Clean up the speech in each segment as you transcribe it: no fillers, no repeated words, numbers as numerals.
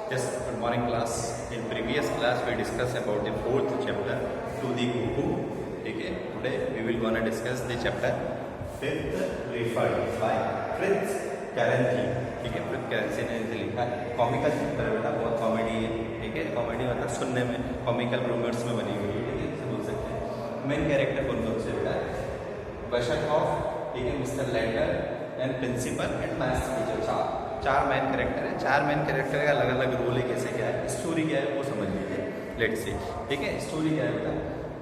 Yes, good morning class. In previous class we discussed about the fourth chapter to the cuckoo. Okay, today we will gonna discuss the chapter fifth referred by Fritz Karenzi. ठीक है, Fritz currency ने इसे लिखा है। Comical chapter है बेटा, बहुत comedy है। ठीक है, कॉमेडी मतलब सुनने में कॉमिकल रूमर्स में बनी हुई है। ठीक है, इसे बोल सकते हैं। मेन कैरेक्टर कौन कौन से बेटा? बशरकॉफ, ठीक है, mister Lander and principal and maths teacher. चार मेन कैरेक्टर है। चार मेन कैरेक्टर का अलग अलग रोल है। कैसे क्या है, स्टोरी क्या है वो समझ लीजिए। लेट्स सी, ठीक है, स्टोरी क्या है बेटा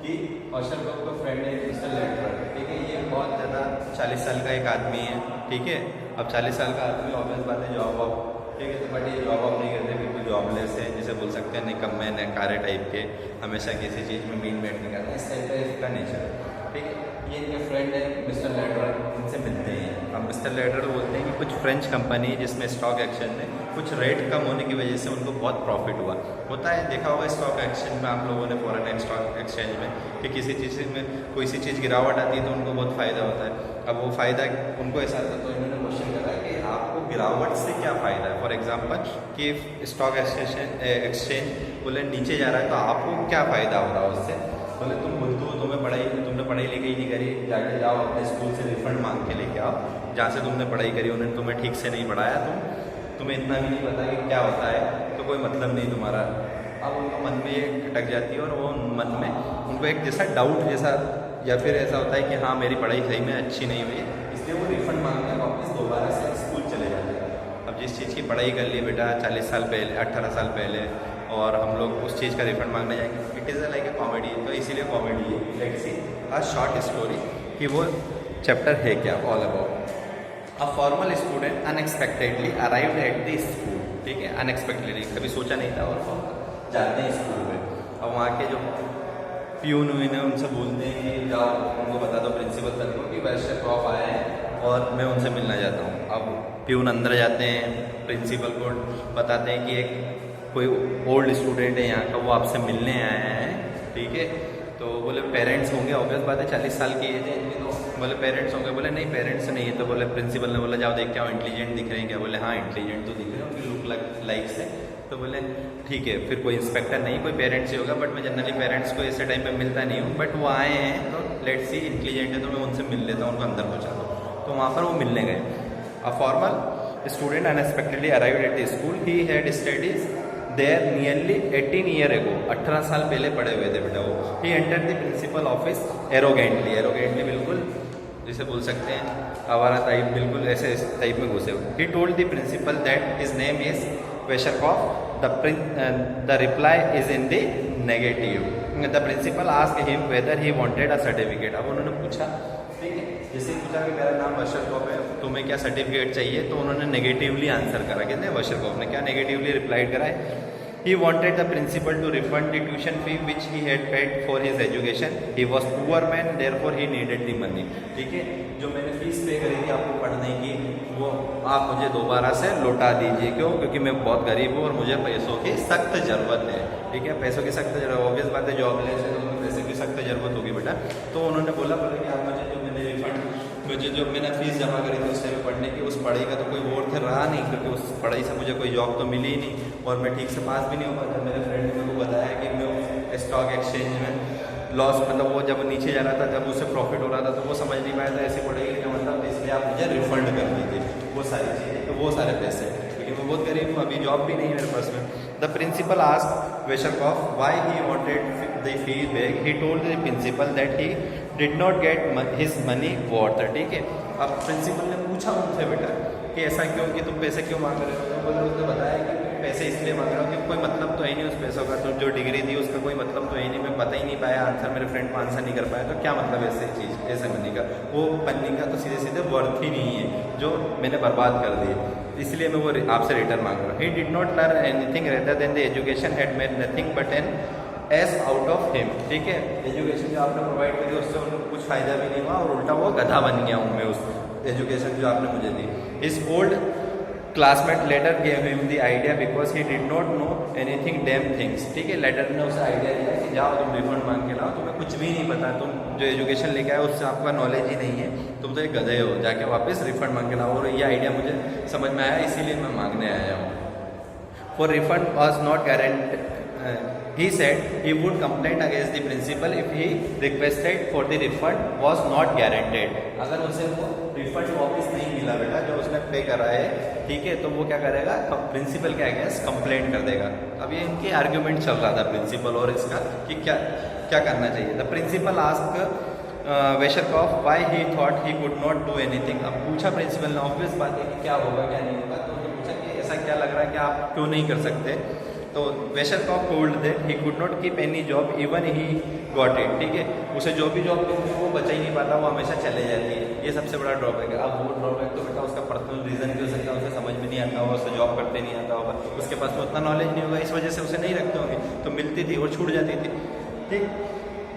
कि बशरकॉफ का फ्रेंड है मिस्टर लैंडर। ठीक है, ये बहुत ज़्यादा 40 साल का एक आदमी है। ठीक है, अब 40 साल का आदमी ऑब्वियस बात है जॉब वॉब, ठीक है, तो बट ये जॉब वॉब नहीं करते, बिल्कुल जॉबलेस है, जिसे बोल सकते हैं निकम्मे नकारे टाइप के, हमेशा किसी चीज़ में मीन मेट नहीं करते, इस टाइप का इसका नेचर है। ठीक है, ये इनके फ्रेंड है मिस्टर लैडर, इनसे मिलते हैं। अब मिस्टर लैडर बोलते हैं कि कुछ फ्रेंच कंपनी जिसमें स्टॉक एक्सचेंज में कुछ रेट कम होने की वजह से उनको बहुत प्रॉफिट हुआ होता है। देखा होगा स्टॉक एक्सचेंज में आप लोगों ने, फॉरेन स्टॉक एक्सचेंज में, कि किसी चीज़ में कोई सी चीज़ गिरावट आती है तो उनको बहुत फ़ायदा होता है। अब वो फ़ायदा उनको ऐसा आता है तो इन्होंने क्वेश्चन करा कि आपको गिरावट से क्या फ़ायदा है। फॉर एग्जांपल कि स्टॉक एक्सचेंज बोले नीचे जा रहा है तो आपको क्या फ़ायदा हो रहा है उससे। बोले तुम बुद्धू हो, तुमने पढ़ाई लिखाई नहीं करी, जाके जाओ अपने स्कूल से रिफंड मांग के लेके आओ जहाँ से तुमने पढ़ाई करी, उन्होंने तुम्हें ठीक से नहीं पढ़ाया, तुम्हें इतना भी नहीं पता कि क्या होता है, तो कोई मतलब नहीं तुम्हारा। अब उनको मन में ये खटक जाती है और वो मन में उनको एक जैसा डाउट जैसा, या फिर ऐसा होता है कि हाँ मेरी पढ़ाई सही में अच्छी नहीं हुई, इसलिए वो रिफंड मांग के वापस दोबारा से स्कूल चले जाते हैं। अब जिस चीज़ की पढ़ाई कर ली बेटा 40 साल पहले, 18 साल पहले, और हम लोग उस चीज़ का रिफंड मांगने जाएंगे, it is like a comedy, तो इसीलिए कॉमेडी है। Let's see a short story कि वो चैप्टर है क्या, all about a formal student unexpectedly arrived at the school. ठीक है, अनएक्सपेक्टेडली, कभी सोचा नहीं था, और जाते हैं स्कूल में। अब वहाँ के जो प्यून हुए हैं उनसे बोलते हैं कि जाओ उनको बता दो प्रिंसिपल सर को कि बशरकॉफ आए हैं और मैं उनसे मिलना चाहता हूँ। अब प्यून अंदर जाते हैं, प्रिंसिपल को बताते हैं कि एक कोई ओल्ड स्टूडेंट है यहाँ का, वो आपसे मिलने आया है। ठीक है, तो बोले पेरेंट्स होंगे, ऑब्वियस बात है 40 साल की एज है इनकी, तो बोले पेरेंट्स होंगे। बोले नहीं पेरेंट्स नहीं है। तो बोले प्रिंसिपल ने बोला जाओ देख के आओ, इंटेलिजेंट दिख रहे हैं क्या? बोले हाँ इंटेलिजेंट तो दिख रहे हैं, उनकी लुक लाइक से। तो बोले ठीक है, फिर कोई इंस्पेक्टर नहीं, कोई पेरेंट्स ही होगा, बट मैं जनरली पेरेंट्स को ऐसे टाइम पे मिलता नहीं हूँ, बट वो आए हैं तो लेट्स सी इंटेलिजेंट है तो मैं उनसे मिल लेता हूँ, उनको अंदर पहुँचा दो। तो वहाँ पर वो मिलने गए। A formal student unexpectedly arrived at the school, he had studies there nearly 18 year ago, 18 साल पहले पढ़े हुए थे बेटा वो। He enter the principal office arrogantly, arrogantly बिल्कुल जिसे बोल सकते हैं आवारा टाइप, बिल्कुल ऐसे टाइप में घुसे हुए। He told the principal that his name is Basharkov, the reply is in the negative. The principal asked him whether he wanted a certificate. अब उन्होंने पूछा, ठीक है, जैसे पूछा कि मेरा नाम बशरकॉफ है, तुम्हें क्या सर्टिफिकेट चाहिए, तो उन्होंने नेगेटिवली आंसर करा। कितने बशरकॉफ ने क्या नेगेटिवली रिप्लाइड करा है? He wanted the principal to refund the tuition fee which he had paid for his education. He was poor man, therefore he needed the money. ठीक है, जो मैंने फीस पे करी थी आपको पढ़ने की, वो आप मुझे दोबारा से लौटा दीजिए। क्यों? क्योंकि मैं बहुत गरीब हूँ और मुझे पैसों की सख्त ज़रूरत है। ठीक है, पैसों की सख्त ज़रूरत, ऑब्वियस बात है जॉबलेस है तो पैसे की सख्त ज़रूरत होगी बेटा। तो उन्होंने बोला कि आप मुझे जो मैंने रिफंड, मुझे जो मैंने फीस जमा करी थी उस टाइम पढ़ने की, उस पढ़ाई का तो कोई और थे रहा नहीं, क्योंकि उस पढ़ाई से मुझे कोई जॉब तो मिली ही नहीं और मैं ठीक से पास भी नहीं हो पाता। मेरे फ्रेंड ने मेरे को बताया कि मैं स्टॉक एक्सचेंज में लॉस, मतलब वो जब नीचे जा रहा था जब उससे प्रॉफिट हो रहा था तो वो समझ नहीं पाया था ऐसी पढ़ाई का मतलब, इसलिए आप मुझे रिफंड कर दीजिए वो सारी चीज़ें, तो वो सारे पैसे, क्योंकि मैं बहुत गरीब हूँ, अभी जॉब भी नहीं है मेरे पास में। The principal asked Basharkov why he wanted the fee back. He told the principal that he did not get his money worth. ठीक है, अब प्रिंसिपल ने पूछा उनसे बेटा कि ऐसा क्यों, कि तुम पैसे क्यों मांग रहे हो? तो बोले, उसने बताया कि पैसे इसलिए मांग रहा हूँ कि कोई मतलब तो है नहीं उस पैसों का, तो जो डिग्री दी उसका कोई मतलब तो है नहीं, मैं बता ही नहीं पाया आंसर, मेरे फ्रेंड को आंसर नहीं कर पाया, तो क्या मतलब ऐसे चीज़, ऐसे मनी का, वो मनी का तो सीधे सीधे वर्थ ही नहीं है जो मैंने बर्बाद कर दी, इसलिए मैं वो आपसे रिटर्न मांग रहा हूँ। He did not learn anything rather than the education had made nothing but an ass out of him. ठीक है, एजुकेशन जो आपने प्रोवाइड करी उससे उनको कुछ फ़ायदा भी नहीं हुआ और उल्टा वो गधा बन गया हूँ मैं उस एजुकेशन जो आपने मुझे दी। इस old classmate later gave him the idea because he did not know anything damn things. ठीक है, लेटर ने उसे आइडिया दिया कि जाओ तुम रिफंड मांग के लाओ, तुम्हें कुछ भी नहीं पता, तुम जो एजुकेशन लेके आए उससे आपका नॉलेज ही नहीं है, तुम तो एक गधे हो, जाके वापस रिफंड मांग के लाओ। और ये आइडिया मुझे समझ में आया, इसीलिए मैं मांगने आया हूँ। for refund was not guaranteed. He said he would complain against the principal if he requested for the refund was not guaranteed. अगर उसे वो रिफंड वापस नहीं मिला बेटा जो उसने पे करा है, ठीक है, तो वो क्या करेगा, प्रिंसिपल के अगेंस्ट कंप्लेंट कर देगा. अब ये इनके आर्ग्यूमेंट चल रहा था प्रिंसिपल और इसका कि क्या क्या करना चाहिए. The principal ask Vesharkov why he thought he could not do anything. अब पूछा प्रिंसिपल ने, ऑब्वियस बात है कि क्या होगा क्या नहीं होगा, तो उन्होंने पूछा कि ऐसा क्या लग रहा है कि आप क्यों नहीं कर सकते. तो Vesharkov told that he could not keep any job even he got it. ठीक है, उसे जो भी जॉब मिलती है वो बचा ही नहीं पाता, वो हमेशा चले जाती है. ये सबसे बड़ा ड्रॉबैक है. अब वो ड्रॉबैक तो बेटा उसका पर्सनल रीज़न भी हो सकता है, उसे समझ में नहीं आता होगा, उसे जॉब करते नहीं आता होगा, उसके पास में उतना नॉलेज नहीं होगा, इस वजह से उसे नहीं रखते होंगे, तो मिलती थी और छूट जाती थी. ठीक.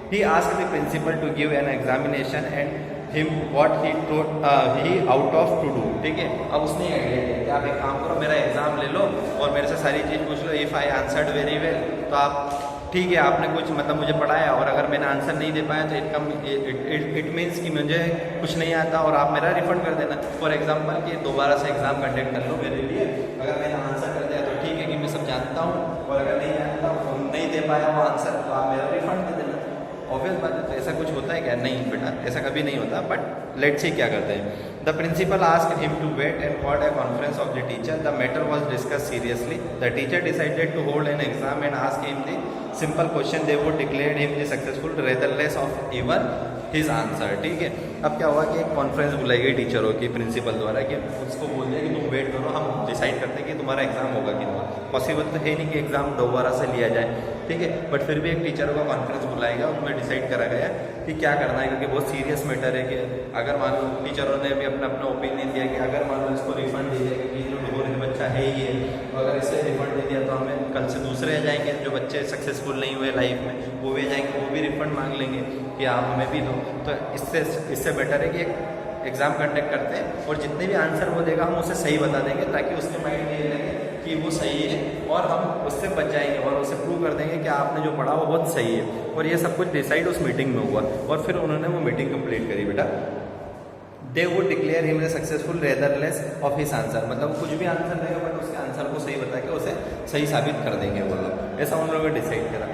He asked the principal to give an examination and him what he out of to do. ठीक है, अब उसने आइडिया दिया कि आप एक काम करो, मेरा एग्जाम ले लो और मेरे से सारी चीज़ पूछ लो. If I answered very well, तो आप ठीक है, आपने कुछ मतलब मुझे पढ़ाया और अगर मैंने आंसर नहीं दे पाया तो इट मीन्स कि मुझे कुछ नहीं आता और आप मेरा रिफंड कर देना. फॉर एग्जाम्पल कि दोबारा से एग्जाम कंडक्ट कर लो मेरे लिए, अगर मैंने आंसर कर दिया तो ठीक है कि मैं सब जानता हूँ, और अगर नहीं जानता हूँ, नहीं दे पाया वो आंसर, तो आप मेरा रिफंड दे देना. ऑब्वियस बात है. तो ऐसा कुछ होता है क्या? नहीं बेटा, ऐसा कभी नहीं होता. बट लेट्स सी क्या करते हैं. The principal asked him to wait and called a conference of the teacher. The matter was discuss seriously. The teacher decided to hold an exam and ask him the simple question. They would declare him the successful regardless of even his answer. ठीक है, अब क्या हुआ कि एक conference बुलाई गई टीचरों की प्रिंसिपल द्वारा कि उसको बोल दिया कि तुम वेट करो, हम डिसाइड करते हैं कि तुम्हारा एग्जाम होगा कि नहीं. पॉसिबल तो है नहीं कि एग्जाम दोबारा से लिया जाए. ठीक है, बट फिर भी एक टीचरों का कॉन्फ्रेंस बुलाएगा, उसमें डिसाइड करा गया कि क्या करना है, क्योंकि बहुत सीरियस मैटर है. कि अगर मान लो टीचरों ने भी अपना अपना ओपिनियन दिया कि अगर मान लो इसको रिफंड दे दिया कि जो डोगोरी बच्चा है ही है, तो अगर इसे रिफंड दे दिया तो हमें कल से दूसरे आ जाएंगे जो बच्चे सक्सेसफुल नहीं हुए लाइफ में, वो भी आ जाएंगे, वो भी रिफंड मांग लेंगे कि आप हमें भी दो. तो इससे बेटर है कि एक एग्ज़ाम कंडक्ट करते हैं और जितने भी आंसर वो देगा हम उसे सही बता देंगे, ताकि उसके माइंड में ये लगे कि वो सही है और हम उससे बच जाएंगे और उसे प्रूव कर देंगे कि आपने जो पढ़ा वो बहुत सही है. और ये सब कुछ डिसाइड उस मीटिंग में हुआ और फिर उन्होंने वो मीटिंग कंप्लीट करी बेटा. They would declare him successful regardless of his answer. मतलब कुछ भी आंसर देगा बट उसके आंसर को सही बता के उसे सही साबित कर देंगे वो लोग. ऐसा उन लोगों ने डिसाइड करा.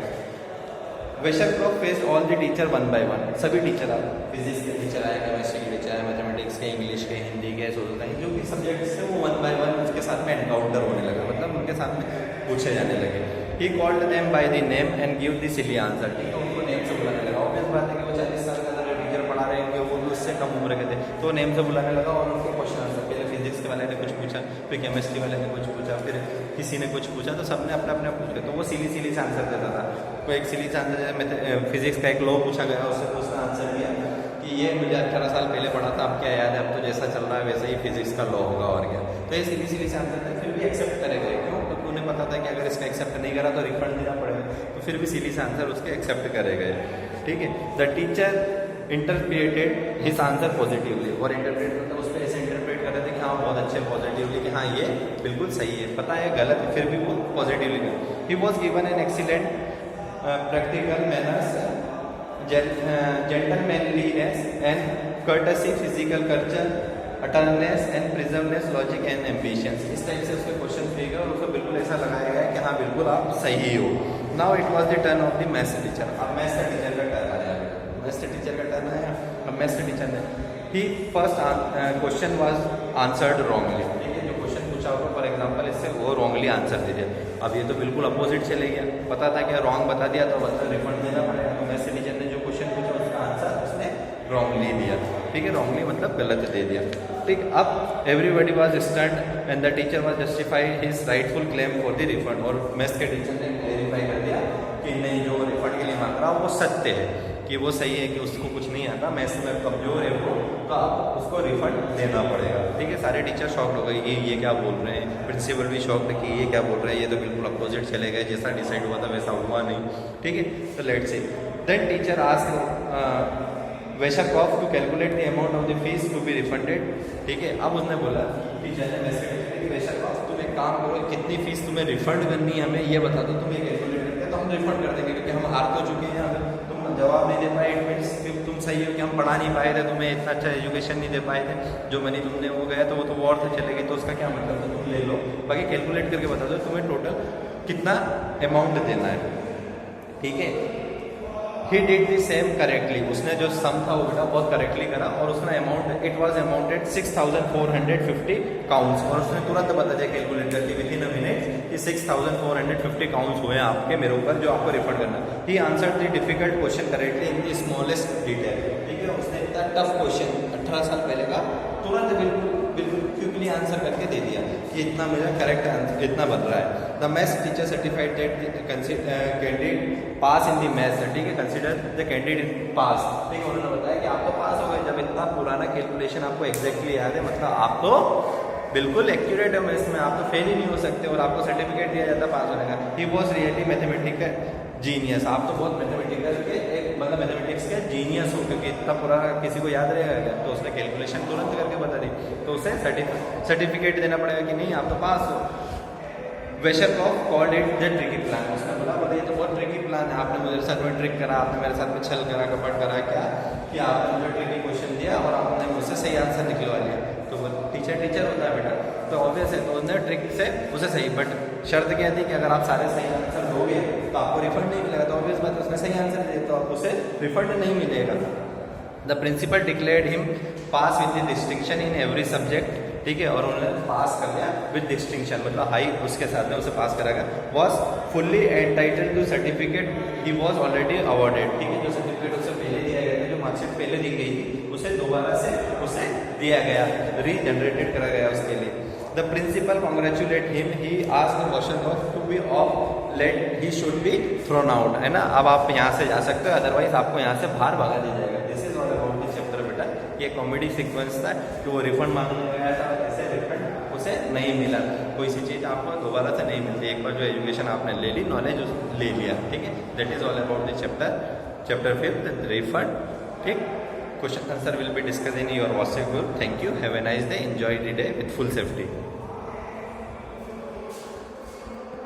Vesharkov faced all the teacher one by one. सभी टीचर आए, फिजिक्स के टीचर आए, केमिस्ट्री के टीचर आए, मैथमेटिक्स के, इंग्लिश के, हिंदी के, सोशल साइंस, जो भी सब्जेक्ट्स थे वो वन बाय वन उसके साथ में एनकाउंटर होने लगा, मतलब उनके साथ में पूछे जाने लगे. He called them by the name and give the silly answer. ठीक है, उनको नेम से बुलाने लगा. ऑब्वियस बात है कि वो 40 साल का टीचर पढ़ा रहे होंगे, वो भी उससे कम उम्र के थे, तो नेम से बुलाने लगा और उनको क्वेश्चन आंसर. पहले फिजिक्स वाले ने कुछ पूछा, फिर केमिस्ट्री वाले ने कुछ पूछा, फिर किसी ने कुछ पूछा, तो सबने अपने अपने पूछा. तो वो सिली से आंसर देता था. कोई एक सिली से आंसर, जैसे फिजिक्स का एक लॉ पूछा गया, उसने आंसर दिया कि ये मुझे 18 साल पहले पढ़ा था, अब क्या याद है, अब तो जैसा चल रहा है वैसे ही फिजिक्स का लॉ होगा और क्या. तो ये सिली से आंसर था. फिर भी एक्सेप्ट करेगा. क्यों? तो उन्हें पता था कि अगर इसका एक्सेप्ट नहीं करा तो रिफंड देना पड़ेगा, तो फिर भी सिली से आंसर उसके एक्सेप्ट करेगा. ठीक है. The teacher interpreted his answer positively. और इंटरप्रेट मतलब उस पर ऐसे इंटरप्रेट कर रहे थे कि हाँ बहुत अच्छे पॉजिटिवली, कि हाँ ये बिल्कुल सही है, पता है गलत है, फिर भी वो positively. He was given an excellent practical manners, gentlemanliness and courtesy, physical culture, alertness and perseverance, logic and ambitions. इस टाइप से उसके क्वेश्चन देगा और उसको बिल्कुल ऐसा लगाया गया कि हाँ बिल्कुल आप सही हो. Now it was the turn of the maths teacher. अब मैथ्स का टीचर का टर्न आया. मैथ्स टीचर का टर्न आया. अब मैथ्स टीचर ने ही first question was answered wrongly. ठीक है, जो क्वेश्चन पूछा होगा फॉर एग्जाम्पल इससे वो रॉन्गली आंसर दे दिया. अब ये तो बिल्कुल अपोजिट चले गया. पता था कि रॉन्ग बता दिया तो मतलब रिफंड देना पड़ेगा. तो मैथ्स टीचर ने जो क्वेश्चन पूछा उसका आंसर उसने रॉन्गली दिया. ठीक है, रॉन्गली मतलब गलत दे दिया. ठीक. अब everybody was stunned and the teacher was justify his rightful claim for the refund. और मैथ्स के टीचर ने क्लेरिफाई कर दिया कि नहीं, जो रिफंड के लिए मांग रहा वो सत्य है, कि वो सही है, कि उसको कुछ नहीं आता, मैथ्स में कमजोर है वो, तो आप उसको रिफंड देना पड़ेगा. ठीक है, सारे टीचर शॉक्ड हो गए, ये क्या बोल रहे हैं. प्रिंसिपल भी शॉक्ड कि ये क्या बोल रहे हैं, ये तो बिल्कुल अपोजिट चले गए, जैसा डिसाइड हुआ था वैसा हुआ नहीं. ठीक है, तो let's see. Then teacher asked Vesharkov to calculate the amount of the fees to be refunded. ठीक है, अब उसने बोला टीचर ने वेशरकॉफ तुम एक काम करो, कितनी फीस तुम्हें रिफंड करनी है हमें ये बता दो. तुम ये कैलकुलेट करके तो हम रिफंड कर देंगे, क्योंकि हम हार तो चुके हैं. अगर तुम जवाब नहीं दे पाए इट मीन्स कि तुम सही हो कि हम पढ़ा नहीं पाए थे, तुम्हें इतना अच्छा एजुकेशन नहीं दे पाए थे, जो मनी तुमने वो गया तो वो तो वॉर से चले गई, तो उसका क्या मतलब है, तुम ले लो, बाकी कैलकुलेट करके बता दो तुम्हें टोटल कितना अमाउंट देना है, ठीक है। He did the same correctly, उसने जो सम था वो बेटा बहुत करेक्टली करा, और उसने amount, it was amounted 6450 counts, और उसने तुरंत बता दिया कैलकुलेट करके विद इन अ मिनट कि 6450 काउंट्स हुए हैं आपके मेरे ऊपर, जो आपको रिफंड करना। He answered the difficult question correctly in the smallest detail, ठीक है। उसने इतना टफ क्वेश्चन 18 साल पहले का तुरंत बिल्कुल क्विकली आंसर करके दे दिया कि इतना मेरा करेक्ट आंसर इतना बन रहा है। The maths teacher certified that candidate pass in the maths, ठीक है, कंसीडर द कैंडिडेट पास, ठीक है। उन्होंने बताया कि आप तो पास हो गए, जब इतना पुराना कैलकुलेशन आपको एग्जैक्टली याद है, मतलब आप तो बिल्कुल एक्यूरेट है इसमें, आप तो फेल ही नहीं हो सकते, और आपको सर्टिफिकेट दिया जाता पास होने का। He was really mathematical genius, आप तो बहुत मैथमेटिकल के एक मतलब मैथमेटिक्स के जीनियस हो, क्योंकि इतना पुराना किसी को याद रहेगा क्या, तो उसने कैलकुलेशन तुरंत करके बता दी, तो उसे सर्टिफिकेट देना पड़ेगा कि नहीं आप तो पास हो। Vesharkov called it the tricky plan, उसने बोला ये तो बहुत ट्रिकी प्लान है, आपने मेरे साथ में ट्रिक करा, आपने मेरे साथ में छल करा, कपट करा, क्या कि आपने मुझे ट्रिकी क्वेश्चन दिया और आपने मुझसे सही आंसर निकलवा लिया। तो वो टीचर होता है बेटा, तो ऑब्वियस है, तो उसने ट्रिक से उसे सही, बट शर्त क्या थी कि अगर आप सारे सही आंसर दोगे तो आपको रिफंड नहीं मिलेगा, तो ऑब्वियस बात उसने सही आंसर दिया तो आपको उसे रिफंड नहीं मिलेगा। The principal declared him pass with the distinction in every subject, ठीक है, और उन्होंने पास कर दिया विद डिस्टिंक्शन, मतलब हाई उसके साथ में उसे पास करागा। Was fully entitled to certificate, he was already awarded, ठीक है, जो सर्टिफिकेट उसे पहले दिया गया था, जो मार्कशीट पहले दी गई थी, उसे दोबारा से उसे दिया गया, रीजनरेटेड करा गया उसके लिए। The principal congratulate him, he asked the question of to be of late he should be thrown out, है ना, अब आप यहाँ से जा सकते हो, अदरवाइज आपको यहाँ से बाहर भगा दिया जाएगा। This is all about this chapter बेटा, ये कॉमेडी सीक्वेंस था कि वो रिफंड मांगने गया था, ऐसे रिफंड उसे नहीं मिला, कोई सी चीज़ आपको दोबारा से नहीं मिलती, एक बार जो एजुकेशन आपने ले ली, नॉलेज ले लिया, ठीक है। That is all about this chapter 5 refund, ठीक। Question answer will be discussed in your WhatsApp group. Thank you. Have a nice day. Enjoy the day with full safety.